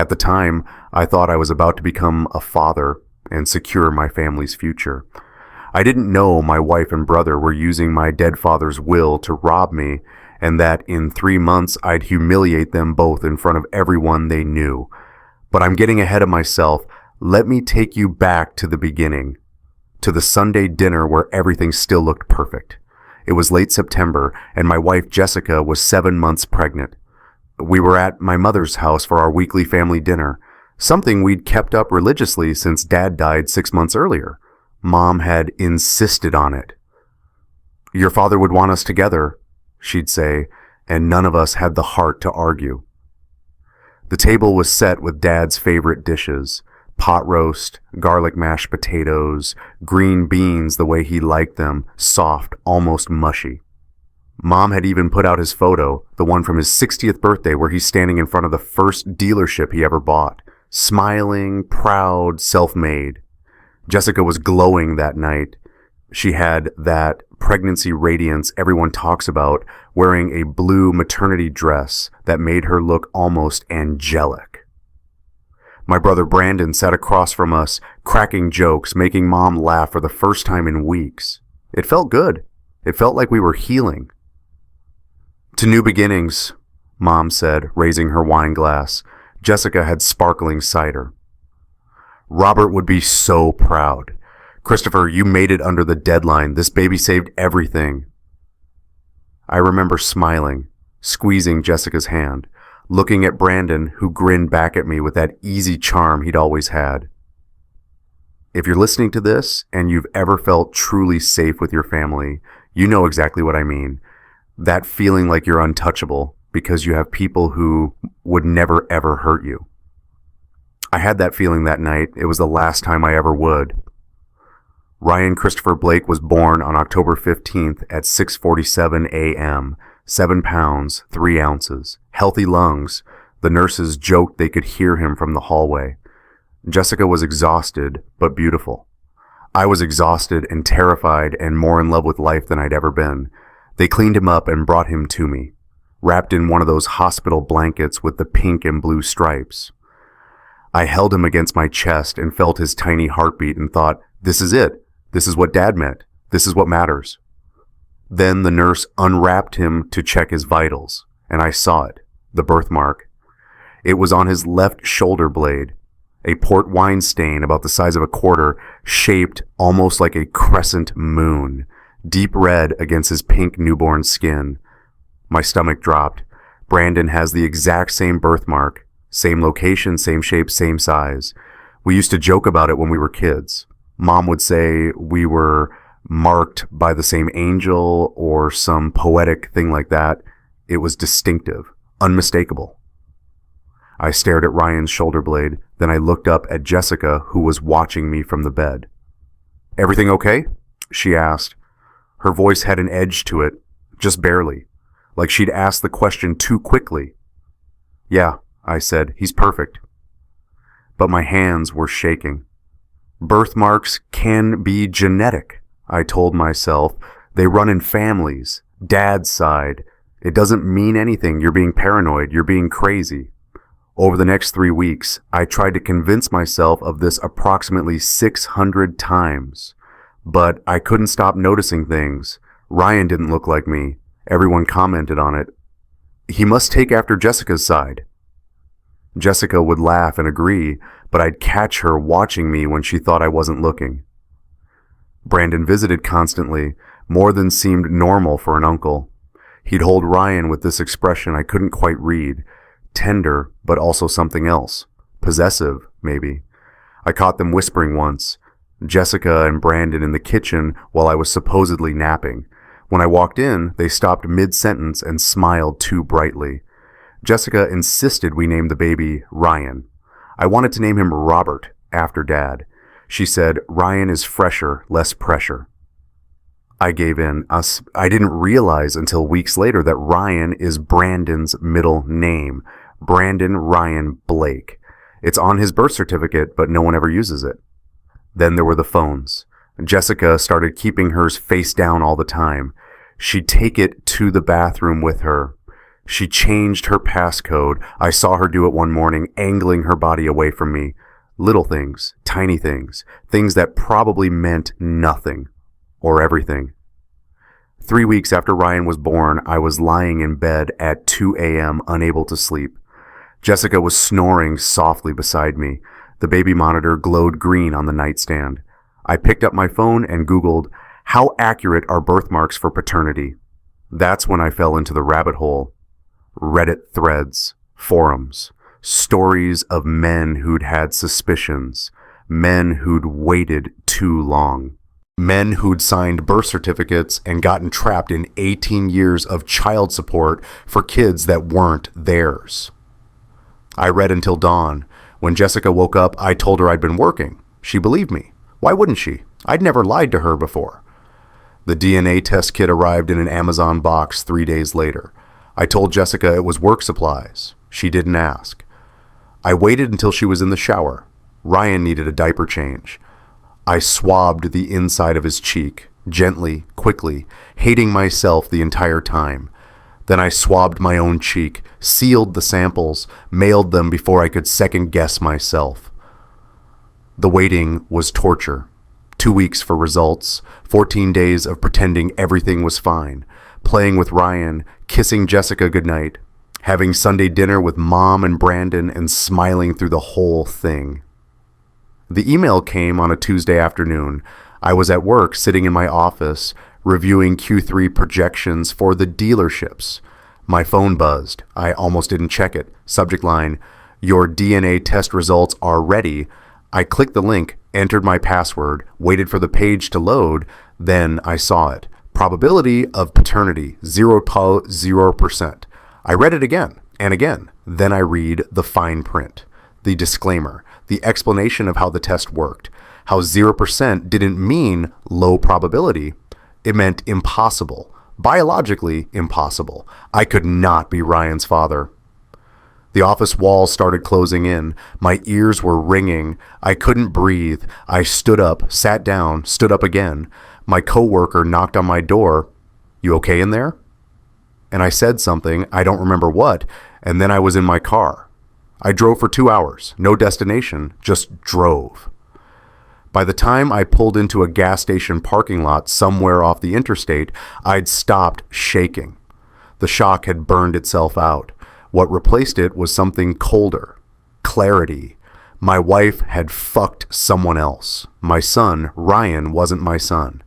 At the time, I thought I was about to become a father and secure my family's future. I didn't know my wife and brother were using my dead father's will to rob me, and that in 3 months I'd humiliate them both in front of everyone they knew. But I'm getting ahead of myself. Let me take you back to the beginning, to the Sunday dinner where everything still looked perfect. It was late September, and my wife Jessica was 7 months pregnant. We were at my mother's house for our weekly family dinner, something we'd kept up religiously since Dad died 6 months earlier. Mom had insisted on it. "Your father would want us together," she'd say, and none of us had the heart to argue. The table was set with Dad's favorite dishes: pot roast, garlic mashed potatoes, green beans the way he liked them, soft, almost mushy. Mom had even put out his photo, the one from his 60th birthday where he's standing in front of the first dealership he ever bought, smiling, proud, self-made. Jessica was glowing that night. She had that pregnancy radiance everyone talks about, wearing a blue maternity dress that made her look almost angelic. My brother Brandon sat across from us, cracking jokes, making Mom laugh for the first time in weeks. It felt good. It felt like we were healing. "To new beginnings," Mom said, raising her wine glass. Jessica had sparkling cider. "Robert would be so proud. Christopher, you made it under the deadline. This baby saved everything." I remember smiling, squeezing Jessica's hand, looking at Brandon, who grinned back at me with that easy charm he'd always had. If you're listening to this and you've ever felt truly safe with your family, you know exactly what I mean. That feeling like you're untouchable because you have people who would never ever hurt you. I had that feeling that night. It was the last time I ever would. Ryan Christopher Blake was born on October 15th at 6:47 a.m., 7 pounds, 3 ounces, healthy lungs. The nurses joked they could hear him from the hallway. Jessica was exhausted, but beautiful. I was exhausted and terrified and more in love with life than I'd ever been. They cleaned him up and brought him to me, wrapped in one of those hospital blankets with the pink and blue stripes. I held him against my chest and felt his tiny heartbeat and thought, this is it. This is what Dad meant. This is what matters. Then the nurse unwrapped him to check his vitals, and I saw it, the birthmark. It was on his left shoulder blade, a port wine stain about the size of a quarter, shaped almost like a crescent moon, deep red against his pink newborn skin. My stomach dropped. Brandon has the exact same birthmark, same location, same shape, same size. We used to joke about it when we were kids. Mom would say we were marked by the same angel or some poetic thing like that. It was distinctive, unmistakable. I stared at Ryan's shoulder blade, then I looked up at Jessica, who was watching me from the bed. "Everything okay?" she asked. Her voice had an edge to it, just barely, like she'd asked the question too quickly. "Yeah," I said, "he's perfect." But my hands were shaking. Birthmarks can be genetic, I told myself. They run in families, Dad's side. It doesn't mean anything. You're being paranoid. You're being crazy. Over the next 3 weeks, I tried to convince myself of this approximately 600 times. But I couldn't stop noticing things. Ryan didn't look like me. Everyone commented on it. He must take after Jessica's side. Jessica would laugh and agree, but I'd catch her watching me when she thought I wasn't looking. Brandon visited constantly, more than seemed normal for an uncle. He'd hold Ryan with this expression I couldn't quite read. Tender, but also something else. Possessive, maybe. I caught them whispering once. Jessica and Brandon in the kitchen while I was supposedly napping. When I walked in, they stopped mid-sentence and smiled too brightly. Jessica insisted we name the baby Ryan. I wanted to name him Robert, after Dad. She said, "Ryan is fresher, less pressure." I gave in. I didn't realize until weeks later that Ryan is Brandon's middle name. Brandon Ryan Blake. It's on his birth certificate, but no one ever uses it. Then there were the phones. Jessica started keeping hers face down all the time. She'd take it to the bathroom with her. She changed her passcode. I saw her do it one morning, angling her body away from me. Little things, tiny things, things that probably meant nothing, or everything. 3 weeks after Ryan was born, I was lying in bed at 2 a.m., unable to sleep. Jessica was snoring softly beside me. The baby monitor glowed green on the nightstand. I picked up my phone and Googled, "How accurate are birthmarks for paternity?" That's when I fell into the rabbit hole. Reddit threads, forums, stories of men who'd had suspicions, men who'd waited too long, men who'd signed birth certificates and gotten trapped in 18 years of child support for kids that weren't theirs. I read until dawn. When Jessica woke up, I told her I'd been working. She believed me. Why wouldn't she? I'd never lied to her before. The DNA test kit arrived in an Amazon box 3 days later. I told Jessica it was work supplies. She didn't ask. I waited until she was in the shower. Ryan needed a diaper change. I swabbed the inside of his cheek, gently, quickly, hating myself the entire time. Then I swabbed my own cheek, sealed the samples, mailed them before I could second-guess myself. The waiting was torture. 2 weeks for results, 14 days of pretending everything was fine, playing with Ryan, kissing Jessica goodnight, having Sunday dinner with Mom and Brandon, and smiling through the whole thing. The email came on a Tuesday afternoon. I was at work, sitting in my office, reviewing Q3 projections for the dealerships. My phone buzzed. I almost didn't check it. Subject line, "Your DNA test results are ready." I clicked the link, entered my password, waited for the page to load, then I saw it. Probability of paternity, 0%. I read it again and again. Then I read the fine print, the disclaimer, the explanation of how the test worked, how 0% didn't mean low probability. It meant impossible, biologically impossible. I could not be Ryan's father. The office walls started closing in. My ears were ringing. I couldn't breathe. I stood up, sat down, stood up again. My coworker knocked on my door. "You okay in there?" And I said something, I don't remember what, and then I was in my car. I drove for 2 hours, no destination, just drove. By the time I pulled into a gas station parking lot somewhere off the interstate, I'd stopped shaking. The shock had burned itself out. What replaced it was something colder. Clarity. My wife had fucked someone else. My son, Ryan, wasn't my son.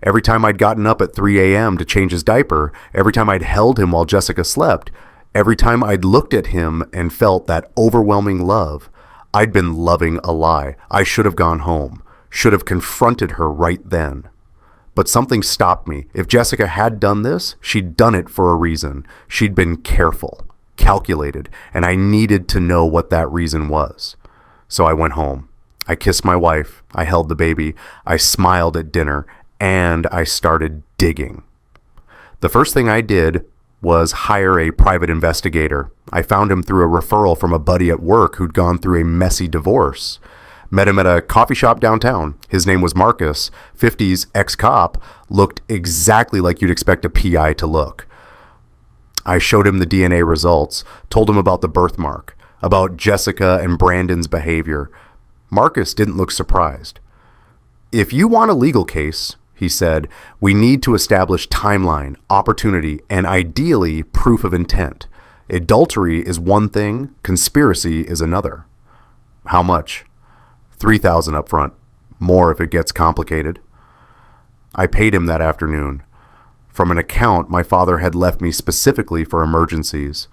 Every time I'd gotten up at 3 a.m. to change his diaper, every time I'd held him while Jessica slept, every time I'd looked at him and felt that overwhelming love, I'd been loving a lie. I should have gone home, should have confronted her right then. But something stopped me. If Jessica had done this, she'd done it for a reason. She'd been careful, calculated, and I needed to know what that reason was. So I went home. I kissed my wife. I held the baby. I smiled at dinner, and I started digging. The first thing I did was hire a private investigator. I found him through a referral from a buddy at work who'd gone through a messy divorce. Met him at a coffee shop downtown. His name was Marcus, 50s ex-cop, looked exactly like you'd expect a PI to look. I showed him the DNA results, told him about the birthmark, about Jessica and Brandon's behavior. Marcus didn't look surprised. "If you want a legal case," he said, "we need to establish timeline, opportunity, and ideally proof of intent. Adultery is one thing, conspiracy is another." "How much?" $3,000 up front. More if it gets complicated. I paid him that afternoon. From an account my father had left me specifically for emergencies.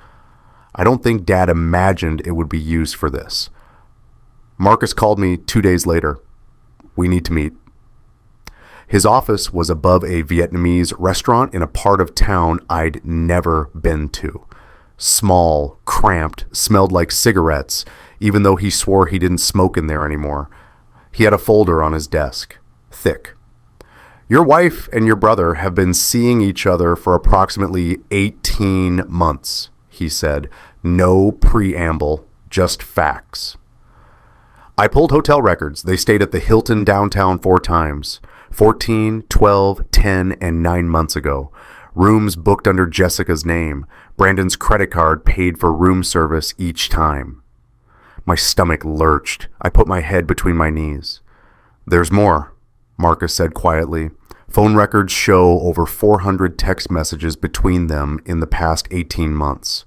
I don't think Dad imagined it would be used for this. Marcus called me 2 days later. "We need to meet." His office was above a Vietnamese restaurant in a part of town I'd never been to. Small, cramped, smelled like cigarettes, even though he swore he didn't smoke in there anymore. He had a folder on his desk, thick. "Your wife and your brother have been seeing each other for approximately 18 months, he said. No preamble, just facts. I pulled hotel records. They stayed at the Hilton downtown 4 times. 14, 12, 10, and 9 months ago. Rooms booked under Jessica's name. Brandon's credit card paid for room service each time. My stomach lurched. I put my head between my knees. "There's more," Marcus said quietly. "Phone records show over 400 text messages between them in the past 18 months.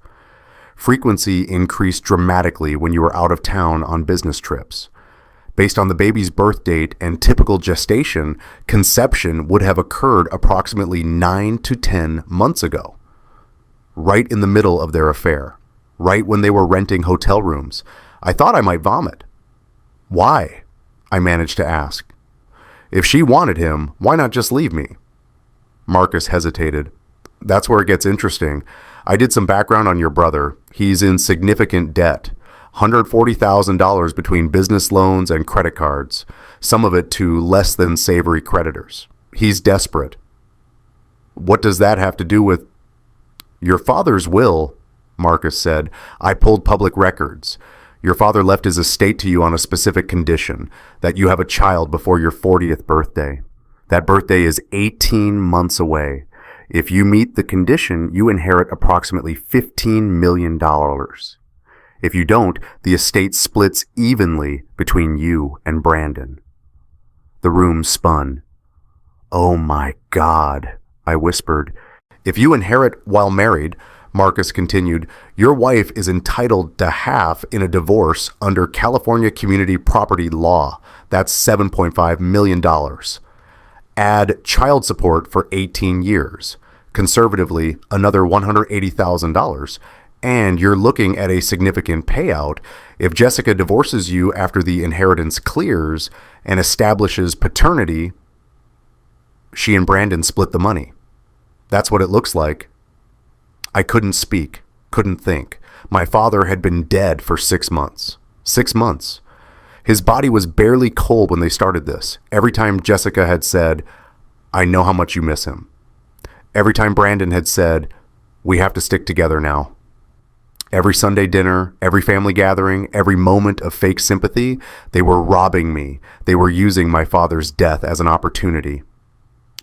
Frequency increased dramatically when you were out of town on business trips. Based on the baby's birth date and typical gestation, conception would have occurred approximately 9 to 10 months ago. Right in the middle of their affair. Right when they were renting hotel rooms. I thought I might vomit. Why? I managed to ask. If she wanted him, why not just leave me? Marcus hesitated. That's where it gets interesting. I did some background on your brother. He's in significant debt. $140,000 between business loans and credit cards, some of it to less than savory creditors. He's desperate. What does that have to do with your father's will? Marcus said. I pulled public records. Your father left his estate to you on a specific condition, that you have a child before your 40th birthday. That birthday is 18 months away. If you meet the condition, you inherit approximately $15 million. If you don't, the estate splits evenly between you and Brandon. The room spun. Oh my God, I whispered. If you inherit while married, Marcus continued, your wife is entitled to half in a divorce under California community property law. That's $7.5 million. Add child support for 18 years. Conservatively, another $180,000. And you're looking at a significant payout if Jessica divorces you after the inheritance clears and establishes paternity. She and Brandon split the money. That's what it looks like. I couldn't speak, couldn't think. My father had been dead for 6 months. 6 months. His body was barely cold when they started this. Every time Jessica had said, I know how much you miss him. Every time Brandon had said, we have to stick together now. Every Sunday dinner, every family gathering, every moment of fake sympathy, they were robbing me. They were using my father's death as an opportunity.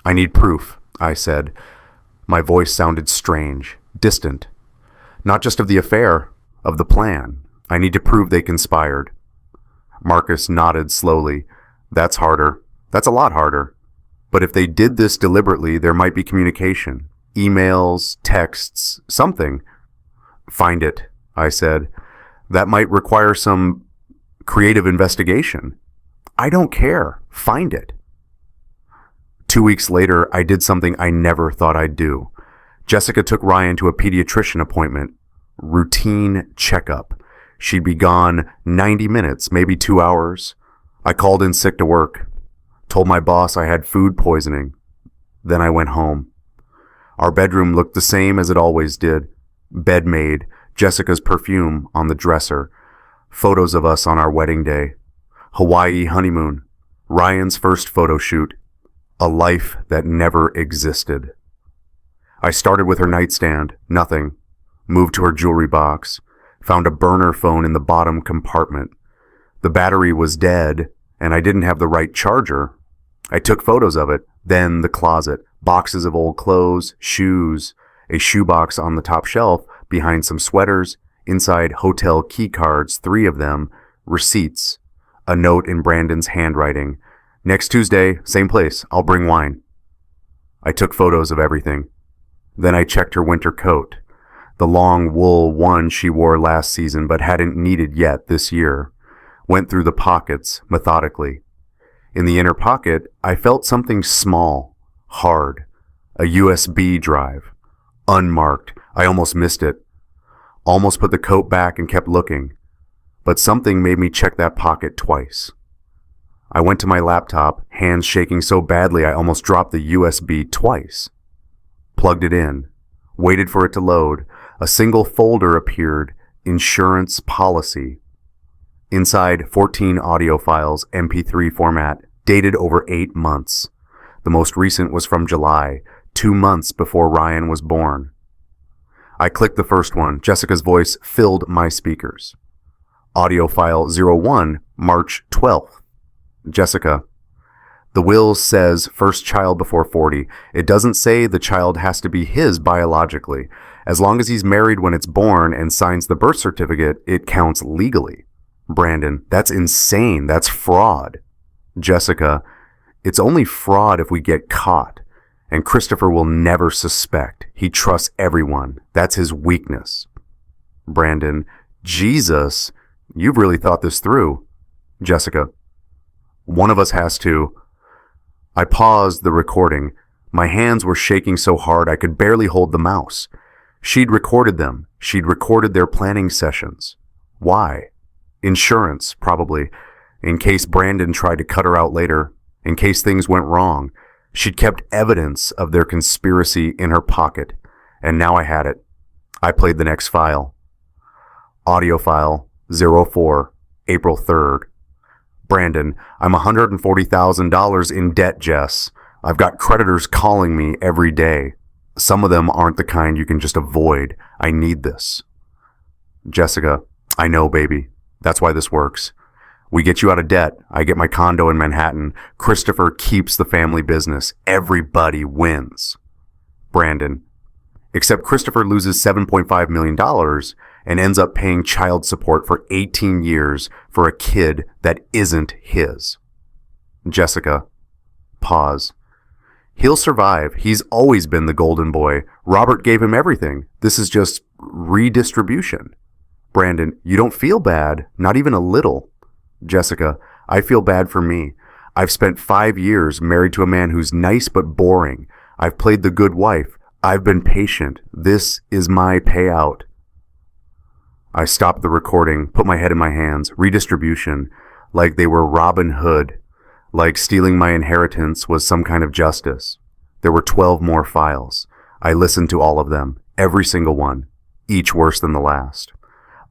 I need proof, I said. My voice sounded strange, distant. Not just of the affair, of the plan. I need to prove they conspired. Marcus nodded slowly. That's harder. That's a lot harder. But if they did this deliberately, there might be communication. Emails, texts, something. Find it, I said. That might require some creative investigation. I don't care. Find it. 2 weeks later, I did something I never thought I'd do. Jessica took Ryan to a pediatrician appointment. Routine checkup. She'd be gone 90 minutes, maybe 2 hours. I called in sick to work. Told my boss I had food poisoning. Then I went home. Our bedroom looked the same as it always did. Bed made, Jessica's perfume on the dresser, photos of us on our wedding day, Hawaii honeymoon, Ryan's first photo shoot, a life that never existed. I started with her nightstand, nothing, moved to her jewelry box, found a burner phone in the bottom compartment. The battery was dead, and I didn't have the right charger. I took photos of it, then the closet, boxes of old clothes, shoes, a shoebox on the top shelf behind some sweaters, inside hotel key cards, 3 of them, receipts, a note in Brandon's handwriting. Next Tuesday, same place, I'll bring wine. I took photos of everything. Then I checked her winter coat, the long wool one she wore last season but hadn't needed yet this year. Went through the pockets methodically. In the inner pocket, I felt something small, hard, a USB drive. Unmarked. I almost missed it. Almost put the coat back and kept looking. But something made me check that pocket twice. I went to my laptop, hands shaking so badly I almost dropped the USB twice. Plugged it in. Waited for it to load. A single folder appeared. Insurance policy. Inside, 14 audio files, MP3 format, dated over 8 months. The most recent was from July, 2 months before Ryan was born. I clicked the first one. Jessica's voice filled my speakers. Audio file 01, March 12th. Jessica, the will says first child before 40. It doesn't say the child has to be his biologically. As long as he's married when it's born and signs the birth certificate, it counts legally. Brandon, that's insane. That's fraud. Jessica, it's only fraud if we get caught. And Christopher will never suspect. He trusts everyone. That's his weakness. Brandon, Jesus, you've really thought this through. Jessica, one of us has to. I paused the recording. My hands were shaking so hard I could barely hold the mouse. She'd recorded them. She'd recorded their planning sessions. Why? Insurance, probably. In case Brandon tried to cut her out later. In case things went wrong. She'd kept evidence of their conspiracy in her pocket. And now I had it. I played the next file. Audio file 04, April 3rd. Brandon, I'm $140,000 in debt, Jess. I've got creditors calling me every day. Some of them aren't the kind you can just avoid. I need this. Jessica, I know, baby. That's why this works. We get you out of debt. I get my condo in Manhattan. Christopher keeps the family business. Everybody wins. Brandon, except Christopher loses $7.5 million and ends up paying child support for 18 years for a kid that isn't his. Jessica, pause. He'll survive. He's always been the golden boy. Robert gave him everything. This is just redistribution. Brandon, you don't feel bad, not even a little. Jessica, I feel bad for me. I've spent 5 years married to a man who's nice but boring. I've played the good wife. I've been patient. This is my payout. I stopped the recording, put my head in my hands. Redistribution, like they were Robin Hood, like stealing my inheritance was some kind of justice. There were 12 more files. I listened to all of them, every single one, each worse than the last.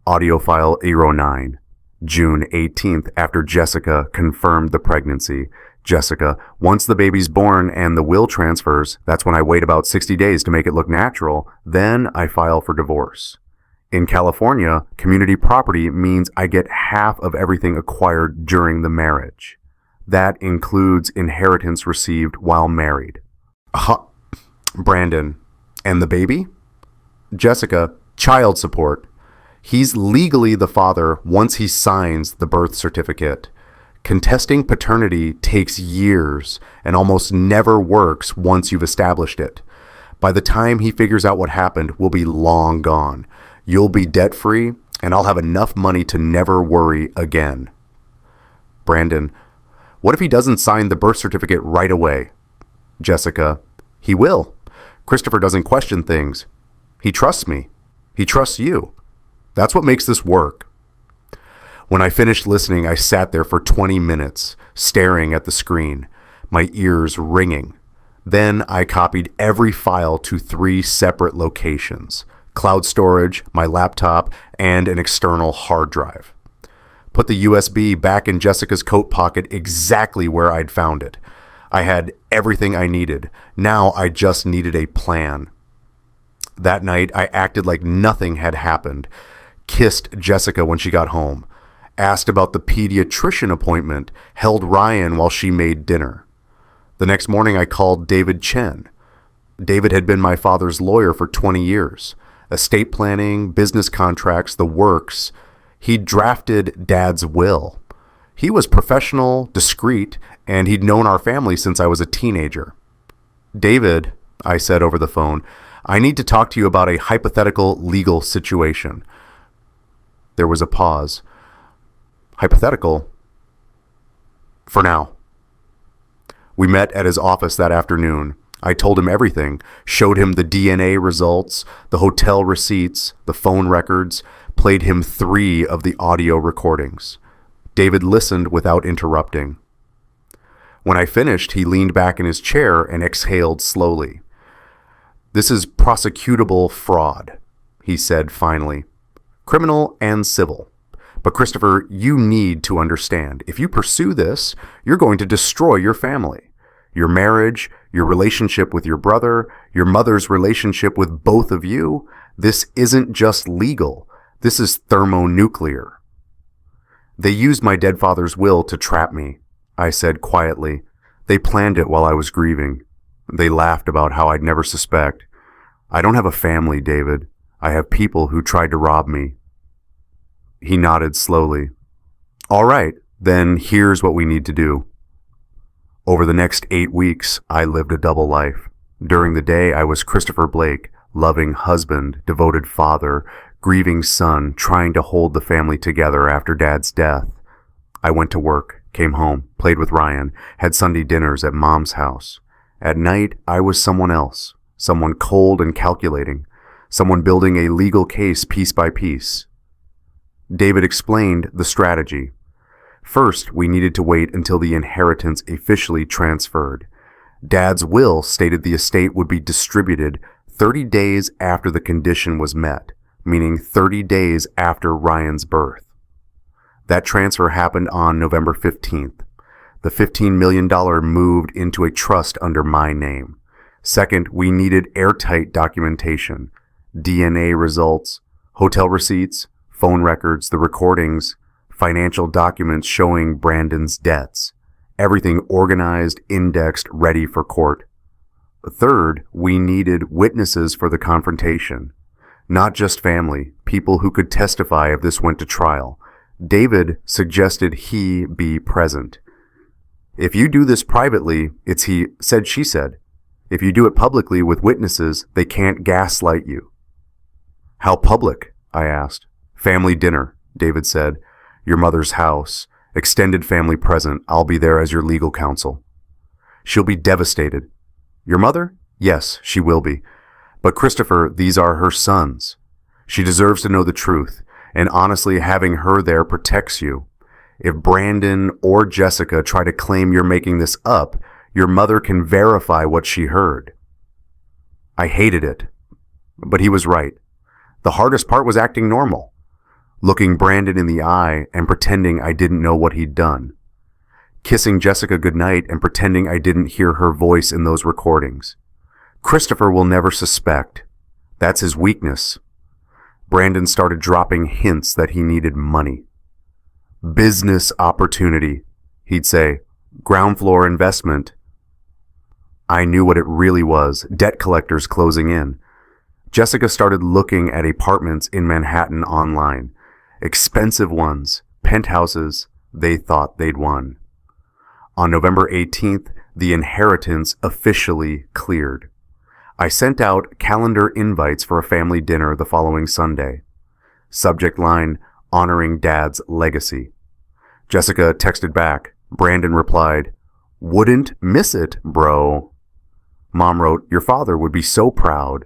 Audio file 09, June 18th, after Jessica confirmed the pregnancy. Jessica, once the baby's born and the will transfers, that's when I wait about 60 days to make it look natural, then I file for divorce. In California, community property means I get half of everything acquired during the marriage. That includes inheritance received while married. Brandon, and the baby? Jessica, child support. He's legally the father once he signs the birth certificate. Contesting paternity takes years and almost never works once you've established it. By the time he figures out what happened, we'll be long gone. You'll be debt-free, and I'll have enough money to never worry again. Brandon, what if he doesn't sign the birth certificate right away? Jessica, he will. Christopher doesn't question things. He trusts me. He trusts you. That's what makes this work. When I finished listening, I sat there for 20 minutes, staring at the screen, my ears ringing. Then I copied every file to 3 separate locations: cloud storage, my laptop, and an external hard drive. Put the USB back in Jessica's coat pocket exactly where I'd found it. I had everything I needed. Now I just needed a plan. That night, I acted like nothing had happened, kissed Jessica when she got home, asked about the pediatrician appointment, held Ryan while she made dinner. The next morning, I called David Chen. David had been my father's lawyer for 20 years. Estate planning, business contracts, the works. He'd drafted Dad's will. He was professional, discreet, and he'd known our family since I was a teenager. David, I said over the phone, I need to talk to you about a hypothetical legal situation. There was a pause. Hypothetical? For now. We met at his office that afternoon. I told him everything, showed him the DNA results, the hotel receipts, the phone records, played him 3 of the audio recordings. David listened without interrupting. When I finished, he leaned back in his chair and exhaled slowly. This is prosecutable fraud, he said finally. Criminal and civil. But Christopher, you need to understand, if you pursue this, you're going to destroy your family. Your marriage, your relationship with your brother, your mother's relationship with both of you. This isn't just legal. This is thermonuclear. They used my dead father's will to trap me, I said quietly. They planned it while I was grieving. They laughed about how I'd never suspect. I don't have a family, David. I have people who tried to rob me. He nodded slowly. All right, then here's what we need to do. Over the next 8 weeks, I lived a double life. During the day, I was Christopher Blake, loving husband, devoted father, grieving son, trying to hold the family together after Dad's death. I went to work, came home, played with Ryan, had Sunday dinners at Mom's house. At night, I was someone else, someone cold and calculating, someone building a legal case piece by piece. David explained the strategy. First, we needed to wait until the inheritance officially transferred. Dad's will stated the estate would be distributed 30 days after the condition was met, meaning 30 days after Ryan's birth. That transfer happened on November 15th. The $15 million moved into a trust under my name. Second, we needed airtight documentation, DNA results, hotel receipts, phone records, the recordings, financial documents showing Brandon's debts, everything organized, indexed, ready for court. Third, we needed witnesses for the confrontation, not just family, people who could testify if this went to trial. David suggested he be present. If you do this privately, it's he said, she said. If you do it publicly with witnesses, they can't gaslight you. How public? I asked. Family dinner, David said. Your mother's house. Extended family present. I'll be there as your legal counsel. She'll be devastated. Your mother? Yes, she will be. But Christopher, these are her sons. She deserves to know the truth, and honestly, having her there protects you. If Brandon or Jessica try to claim you're making this up, your mother can verify what she heard. I hated it, but he was right. The hardest part was acting normal, looking Brandon in the eye and pretending I didn't know what he'd done, kissing Jessica goodnight and pretending I didn't hear her voice in those recordings. Christopher will never suspect. That's his weakness. Brandon started dropping hints that he needed money. Business opportunity, he'd say. Ground floor investment. I knew what it really was. Debt collectors closing in. Jessica started looking at apartments in Manhattan online. Expensive ones, penthouses. They thought they'd won. On November 18th, the inheritance officially cleared. I sent out calendar invites for a family dinner the following Sunday. Subject line, honoring Dad's legacy. Jessica texted back. Brandon replied, wouldn't miss it, bro. Mom wrote, your father would be so proud.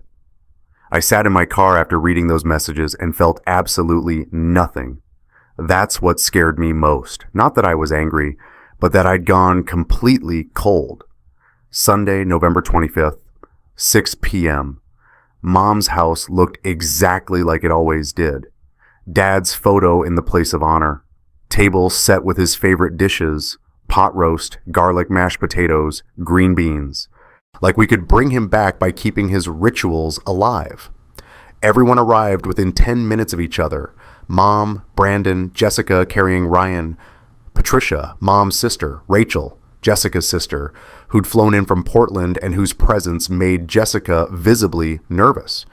I sat in my car after reading those messages and felt absolutely nothing. That's what scared me most. Not that I was angry, but that I'd gone completely cold. Sunday, November 25th, 6 p.m. Mom's house looked exactly like it always did. Dad's photo in the place of honor. Table set with his favorite dishes, pot roast, garlic mashed potatoes, green beans. Like we could bring him back by keeping his rituals alive. Everyone arrived within 10 minutes of each other. Mom, Brandon, Jessica carrying Ryan, Patricia, Mom's sister, Rachel, Jessica's sister, who'd flown in from Portland and whose presence made Jessica visibly nervous.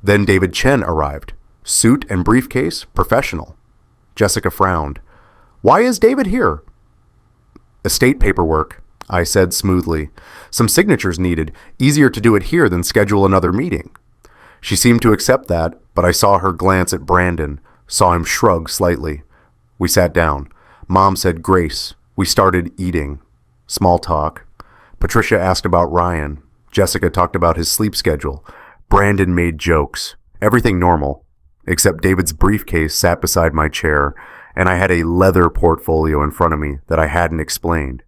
Then David Chen arrived. Suit and briefcase, professional. Jessica frowned. Why is David here? Estate paperwork, I said smoothly. Some signatures needed. Easier to do it here than schedule another meeting. She seemed to accept that, but I saw her glance at Brandon, saw him shrug slightly. We sat down. Mom said grace. We started eating. Small talk. Patricia asked about Ryan. Jessica talked about his sleep schedule. Brandon made jokes. Everything normal, except David's briefcase sat beside my chair, and I had a leather portfolio in front of me that I hadn't explained.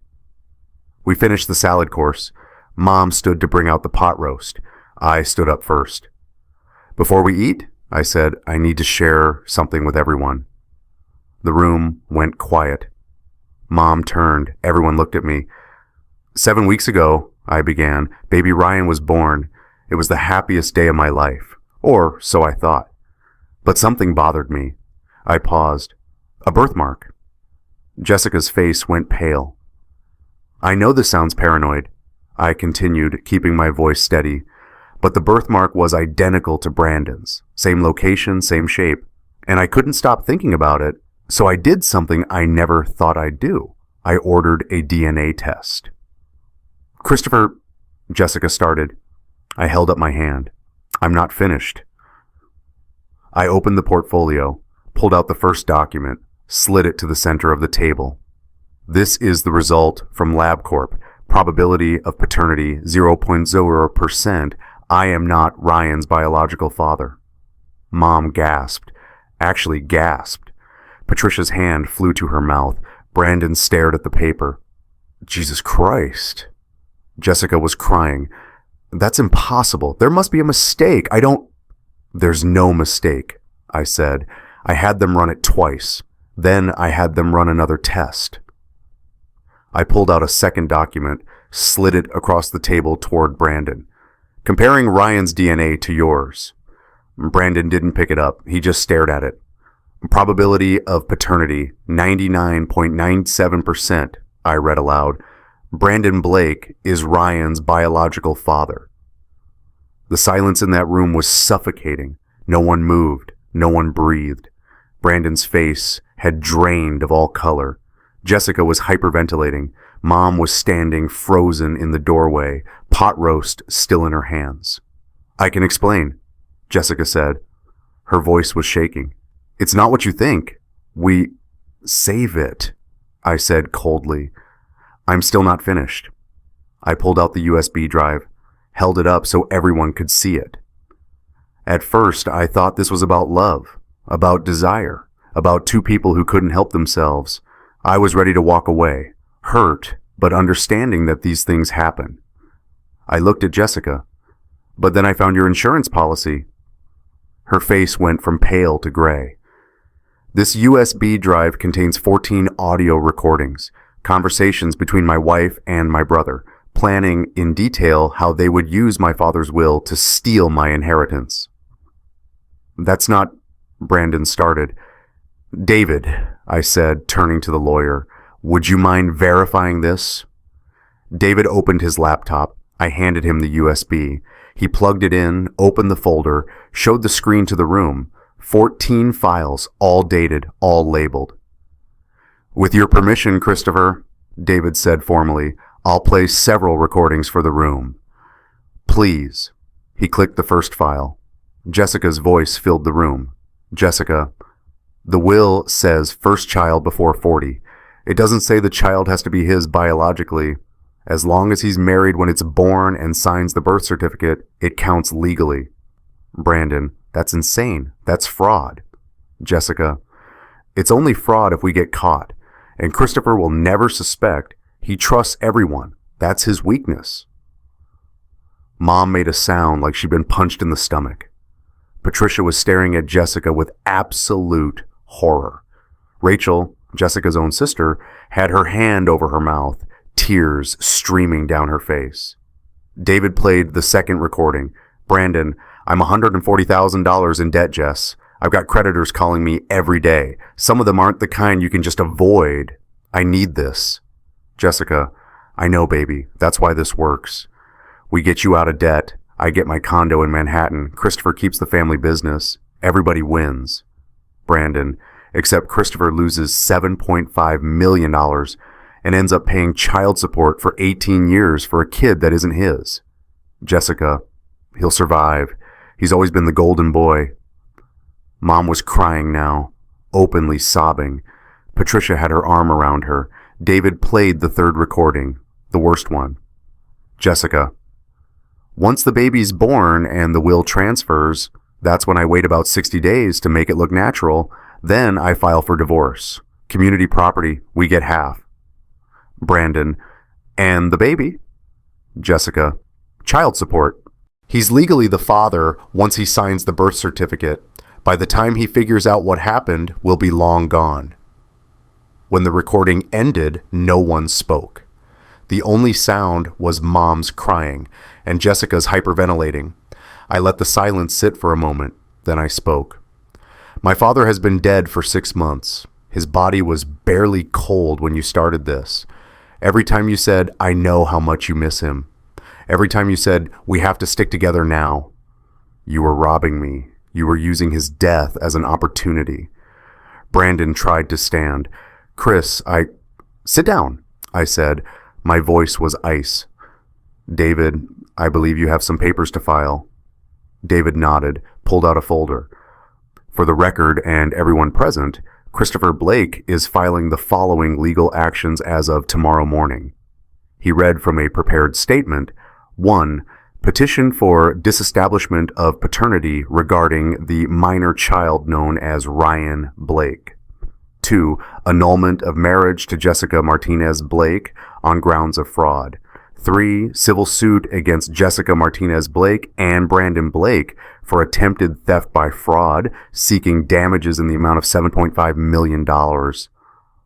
We finished the salad course. Mom stood to bring out the pot roast. I stood up first. Before we eat, I said, I need to share something with everyone. The room went quiet. Mom turned. Everyone looked at me. 7 weeks ago, I began, baby Ryan was born. It was the happiest day of my life. Or so I thought. But something bothered me. I paused. A birthmark. Jessica's face went pale. I know this sounds paranoid. I continued, keeping my voice steady. But the birthmark was identical to Brandon's. Same location, same shape. And I couldn't stop thinking about it, so I did something I never thought I'd do. I ordered a DNA test. "Christopher," Jessica started. I held up my hand. "I'm not finished." I opened the portfolio, pulled out the first document, slid it to the center of the table. "This is the result from LabCorp. Probability of paternity 0.0%. I am not Ryan's biological father." Mom gasped. Actually gasped. Patricia's hand flew to her mouth. Brandon stared at the paper. "Jesus Christ." Jessica was crying. "That's impossible. There must be a mistake. "There's no mistake," I said. "I had them run it twice. Then I had them run another test." I pulled out a second document, slid it across the table toward Brandon. "Comparing Ryan's DNA to yours." Brandon didn't pick it up. He just stared at it. "Probability of paternity 99.97%, I read aloud. "Brandon Blake is Ryan's biological father." The silence in that room was suffocating. No one moved. No one breathed. Brandon's face had drained of all color. Jessica was hyperventilating. Mom was standing frozen in the doorway, pot roast still in her hands. "I can explain," Jessica said. Her voice was shaking. "It's not what you think. Save it," I said coldly. "I'm still not finished." I pulled out the USB drive, held it up so everyone could see it. At first, I thought this was about love, about desire, about two people who couldn't help themselves. I was ready to walk away, hurt, but understanding that these things happen. I looked at Jessica. "But then I found your insurance policy." Her face went from pale to gray. "This USB drive contains 14 audio recordings, conversations between my wife and my brother, planning in detail how they would use my father's will to steal my inheritance." "That's not," Brandon started. "David," I said, turning to the lawyer, "would you mind verifying this?" David opened his laptop. I handed him the USB. He plugged it in, opened the folder, showed the screen to the room. 14 files, all dated, all labeled. "With your permission, Christopher," David said formally, "I'll play several recordings for the room." "Please." He clicked the first file. Jessica's voice filled the room. "Jessica, the will says first child before 40. It doesn't say the child has to be his biologically. As long as he's married when it's born and signs the birth certificate, it counts legally." Brandon, "That's insane. That's fraud." Jessica, "It's only fraud if we get caught. And Christopher will never suspect. He trusts everyone. That's his weakness." Mom made a sound like she'd been punched in the stomach. Patricia was staring at Jessica with absolute horror. Rachel, Jessica's own sister, had her hand over her mouth, tears streaming down her face. David played the second recording. "Brandon, I'm $140,000 in debt, Jess. I've got creditors calling me every day. Some of them aren't the kind you can just avoid. I need this." Jessica, "I know, baby. That's why this works. We get you out of debt. I get my condo in Manhattan. Christopher keeps the family business. Everybody wins." Brandon, "Except Christopher loses $7.5 million and ends up paying child support for 18 years for a kid that isn't his." Jessica, "He'll survive. He's always been the golden boy." Mom was crying now, openly sobbing. Patricia had her arm around her. David played the third recording, the worst one. Jessica, "Once the baby's born and the will transfers, that's when I wait about 60 days to make it look natural. Then I file for divorce. Community property, we get half." Brandon, "And the baby?" Jessica, "Child support. He's legally the father once he signs the birth certificate. By the time he figures out what happened, we'll be long gone." When the recording ended, no one spoke. The only sound was Mom's crying and Jessica's hyperventilating. I let the silence sit for a moment, then I spoke. "My father has been dead for 6 months. His body was barely cold when you started this. Every time you said, 'I know how much you miss him.' Every time you said, "We have to stick together now," you were robbing me. You were using his death as an opportunity. Brandon tried to stand. "Chris, Sit down," I said. My voice was ice. "David, I believe you have some papers to file." David nodded, pulled out a folder. "For the record and everyone present, Christopher Blake is filing the following legal actions as of tomorrow morning." He read from a prepared statement. 1. Petition for disestablishment of paternity regarding the minor child known as Ryan Blake. 2. Annulment of marriage to Jessica Martinez Blake on grounds of fraud. 3. Civil suit against Jessica Martinez Blake and Brandon Blake for attempted theft by fraud, seeking damages in the amount of $7.5 million.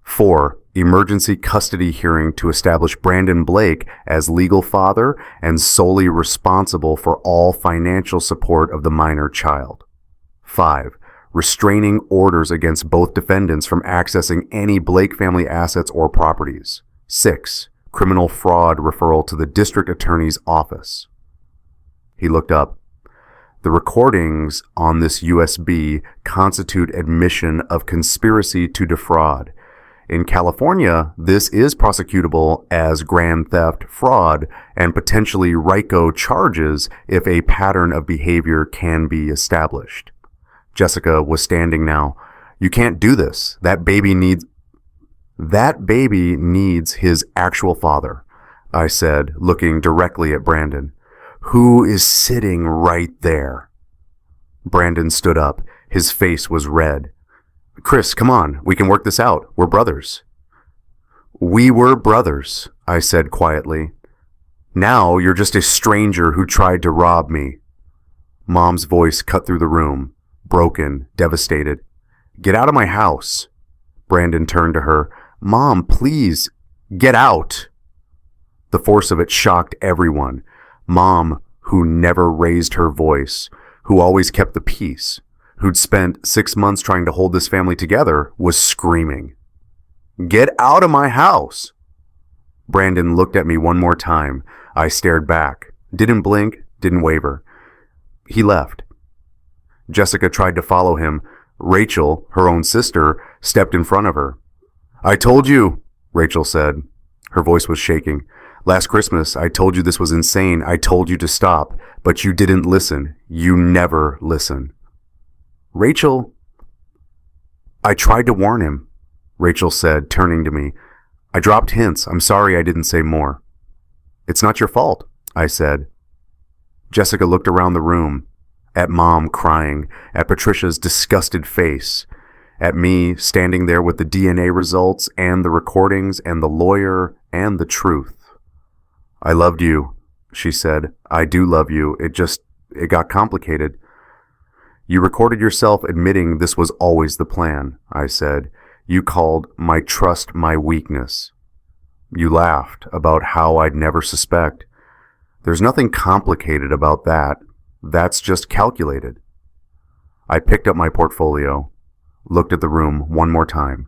4. Emergency custody hearing to establish Brandon Blake as legal father and solely responsible for all financial support of the minor child. 5. Restraining orders against both defendants from accessing any Blake family assets or properties. 6. Criminal fraud referral to the district attorney's office. He looked up. The recordings on this USB constitute admission of conspiracy to defraud. In California, this is prosecutable as grand theft, fraud, and potentially RICO charges if a pattern of behavior can be established. Jessica was standing now. "You can't do this. That baby needs his actual father," I said, looking directly at Brandon. "Who is sitting right there?" Brandon stood up. His face was red. "Chris, come on. We can work this out. We're brothers." "We were brothers," I said quietly. "Now you're just a stranger who tried to rob me." Mom's voice cut through the room. Broken, devastated. "Get out of my house." Brandon turned to her. "Mom, please, get out." The force of it shocked everyone. Mom, who never raised her voice, who always kept the peace, who'd spent 6 months trying to hold this family together, was screaming. "Get out of my house!" Brandon looked at me one more time. I stared back. Didn't blink, didn't waver. He left. Jessica tried to follow him. Rachel, her own sister, stepped in front of her. "I told you," Rachel said. Her voice was shaking. "Last Christmas, I told you this was insane. I told you to stop, but you didn't listen. You never listen." "Rachel..." "I tried to warn him," Rachel said, turning to me. "I dropped hints. I'm sorry I didn't say more." "It's not your fault," I said. Jessica looked around the room. At Mom crying, at Patricia's disgusted face, at me standing there with the DNA results and the recordings and the lawyer and the truth. "I loved you," she said. "I do love you. It got complicated." "You recorded yourself admitting this was always the plan," I said. "You called my trust my weakness." You laughed about how I'd never suspect. There's nothing complicated about that. That's just calculated. I picked up my portfolio, looked at the room one more time.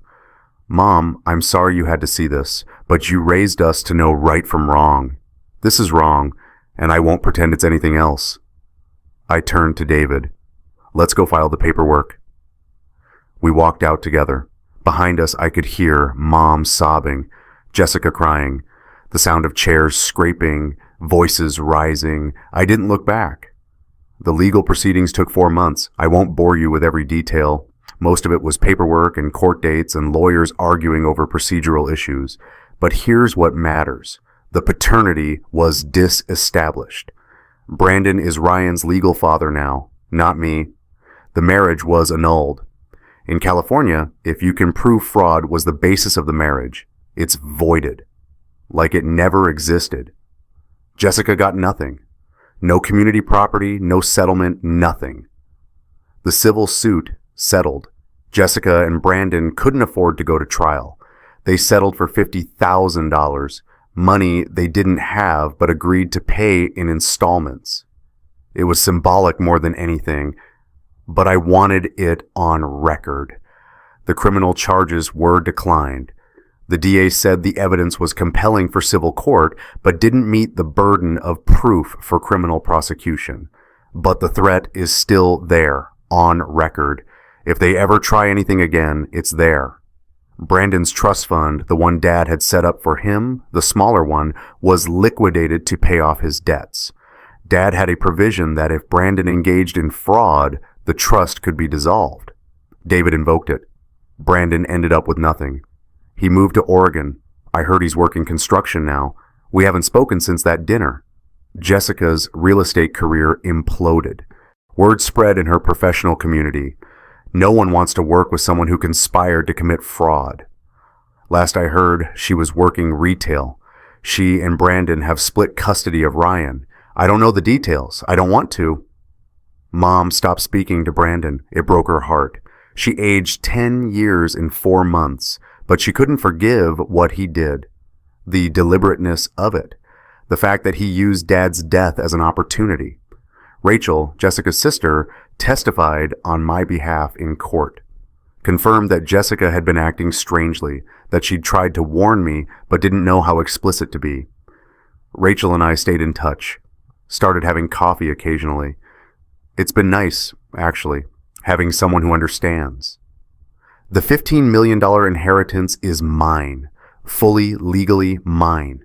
"Mom, I'm sorry you had to see this, but you raised us to know right from wrong. This is wrong, and I won't pretend it's anything else." I turned to David. "Let's go file the paperwork." We walked out together. Behind us, I could hear Mom sobbing, Jessica crying, the sound of chairs scraping, voices rising. I didn't look back. The legal proceedings took 4 months. I won't bore you with every detail. Most of it was paperwork and court dates and lawyers arguing over procedural issues. But here's what matters. The paternity was disestablished. Brandon is Ryan's legal father now, not me. The marriage was annulled. In California, if you can prove fraud was the basis of the marriage, it's voided. Like it never existed. Jessica got nothing. No community property, no settlement, nothing. The civil suit settled. Jessica and Brandon couldn't afford to go to trial. They settled for $50,000, money they didn't have but agreed to pay in installments. It was symbolic more than anything, but I wanted it on record. The criminal charges were declined. The DA said the evidence was compelling for civil court, but didn't meet the burden of proof for criminal prosecution. But the threat is still there, on record. If they ever try anything again, it's there. Brandon's trust fund, the one Dad had set up for him, the smaller one, was liquidated to pay off his debts. Dad had a provision that if Brandon engaged in fraud, the trust could be dissolved. David invoked it. Brandon ended up with nothing. He moved to Oregon. I heard he's working construction now. We haven't spoken since that dinner. Jessica's real estate career imploded. Word spread in her professional community. No one wants to work with someone who conspired to commit fraud. Last I heard, she was working retail. She and Brandon have split custody of Ryan. I don't know the details. I don't want to. Mom stopped speaking to Brandon. It broke her heart. She aged 10 years in 4 months, but she couldn't forgive what he did. The deliberateness of it. The fact that he used Dad's death as an opportunity. Rachel, Jessica's sister, testified on my behalf in court. Confirmed that Jessica had been acting strangely, that she'd tried to warn me but didn't know how explicit to be. Rachel and I stayed in touch. Started having coffee occasionally. It's been nice, actually, having someone who understands. The $15 million inheritance is mine, fully legally mine.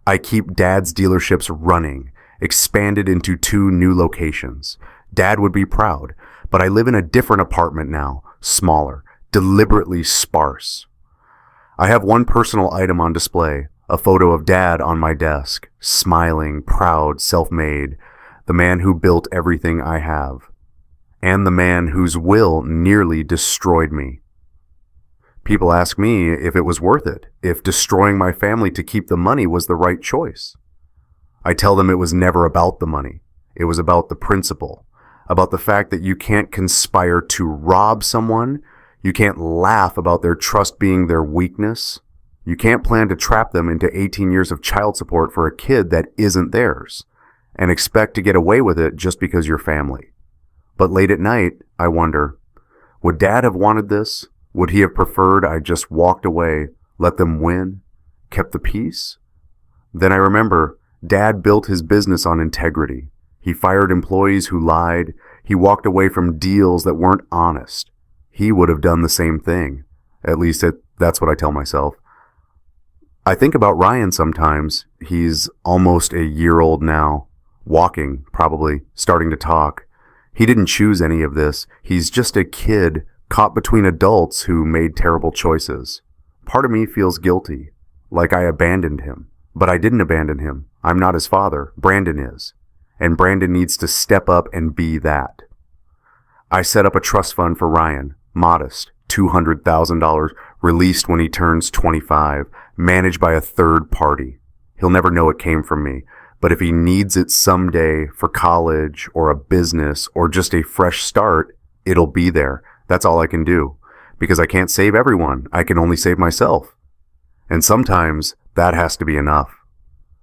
I keep Dad's dealerships running, expanded into 2 new locations. Dad would be proud, but I live in a different apartment now, smaller, deliberately sparse. I have one personal item on display, a photo of Dad on my desk, smiling, proud, self-made, the man who built everything I have, and the man whose will nearly destroyed me. People ask me if it was worth it, if destroying my family to keep the money was the right choice. I tell them it was never about the money. It was about the principle, about the fact that you can't conspire to rob someone, you can't laugh about their trust being their weakness, you can't plan to trap them into 18 years of child support for a kid that isn't theirs, and expect to get away with it just because you're family. But late at night, I wonder, would Dad have wanted this? Would he have preferred I just walked away, let them win, kept the peace? Then I remember, Dad built his business on integrity. He fired employees who lied. He walked away from deals that weren't honest. He would have done the same thing. At least that's what I tell myself. I think about Ryan sometimes. He's almost a year old now. Walking, probably, starting to talk. He didn't choose any of this. He's just a kid caught between adults who made terrible choices. Part of me feels guilty, like I abandoned him. But I didn't abandon him. I'm not his father. Brandon is. And Brandon needs to step up and be that. I set up a trust fund for Ryan, modest, $200,000, released when he turns 25, managed by a third party. He'll never know it came from me, but if he needs it someday for college or a business or just a fresh start, it'll be there. That's all I can do, because I can't save everyone. I can only save myself. And sometimes that has to be enough.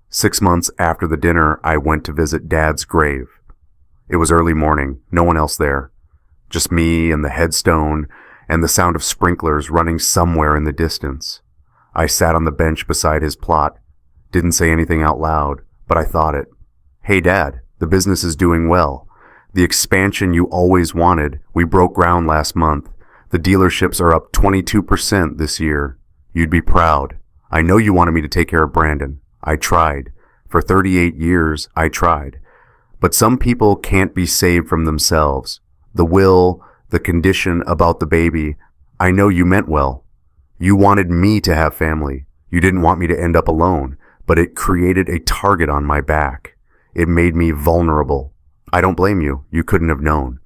6 months after the dinner, I went to visit Dad's grave. It was early morning, no one else there. Just me and the headstone and the sound of sprinklers running somewhere in the distance. I sat on the bench beside his plot. Didn't say anything out loud, but I thought it. Hey Dad, the business is doing well. The expansion you always wanted, we broke ground last month. The dealerships are up 22% this year. You'd be proud. I know you wanted me to take care of Brandon. I tried. For 38 years, I tried. But some people can't be saved from themselves. The will, the condition about the baby, I know you meant well. You wanted me to have family. You didn't want me to end up alone, but it created a target on my back. It made me vulnerable. I don't blame you. You couldn't have known.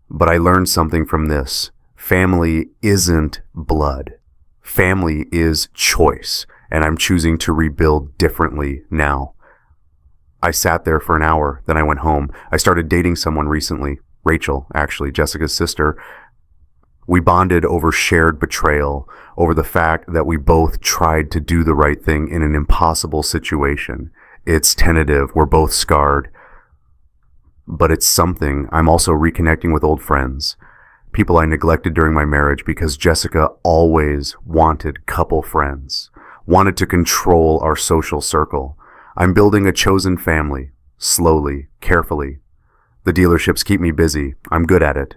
But I learned something from this. Family isn't blood. Family is choice, and I'm choosing to rebuild differently now. I sat there for an hour, then I went home. I started dating someone recently. Rachel, actually, Jessica's sister. We bonded over shared betrayal, over the fact that we both tried to do the right thing in an impossible situation. It's tentative. We're both scarred. But it's something. I'm also reconnecting with old friends. people I neglected during my marriage because Jessica always wanted couple friends, wanted to control our social circle. I'm building a chosen family, slowly, carefully. The dealerships keep me busy. I'm good at it.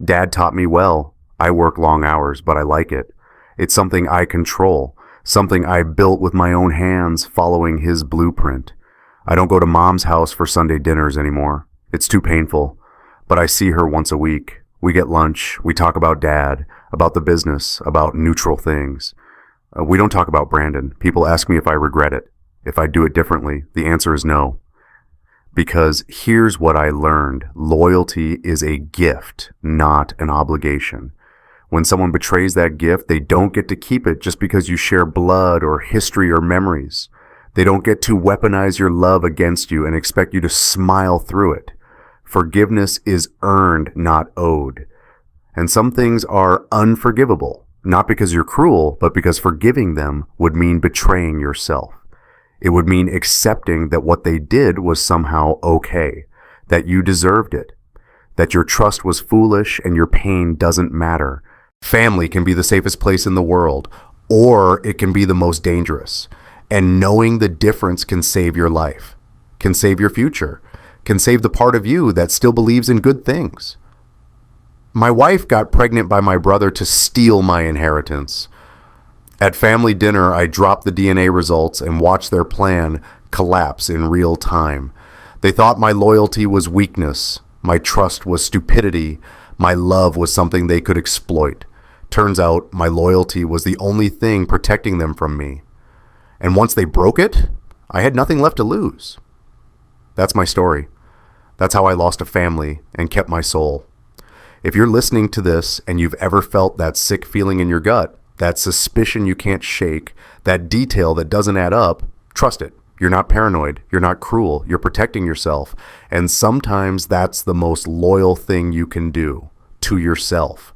Dad taught me well. I work long hours, but I like it. It's something I control, something I built with my own hands following his blueprint. I don't go to Mom's house for Sunday dinners anymore. It's too painful. But I see her once a week. We get lunch. We talk about Dad, about the business, about neutral things. We don't talk about Brandon. People ask me if I regret it. If I do it differently, the answer is no. Because here's what I learned. Loyalty is a gift, not an obligation. When someone betrays that gift, they don't get to keep it just because you share blood or history or memories. They don't get to weaponize your love against you and expect you to smile through it. Forgiveness is earned, not owed. And some things are unforgivable, not because you're cruel, but because forgiving them would mean betraying yourself. It would mean accepting that what they did was somehow okay, that you deserved it, that your trust was foolish and your pain doesn't matter. Family can be the safest place in the world, or it can be the most dangerous. And knowing the difference can save your life, can save your future, can save the part of you that still believes in good things. My wife got pregnant by my brother to steal my inheritance. At family dinner, I dropped the DNA results and watched their plan collapse in real time. They thought my loyalty was weakness, my trust was stupidity, my love was something they could exploit. Turns out my loyalty was the only thing protecting them from me. And once they broke it, I had nothing left to lose. That's my story. That's how I lost a family and kept my soul. If you're listening to this and you've ever felt that sick feeling in your gut, that suspicion you can't shake, that detail that doesn't add up, trust it. You're not paranoid. You're not cruel. You're protecting yourself. And sometimes that's the most loyal thing you can do to yourself.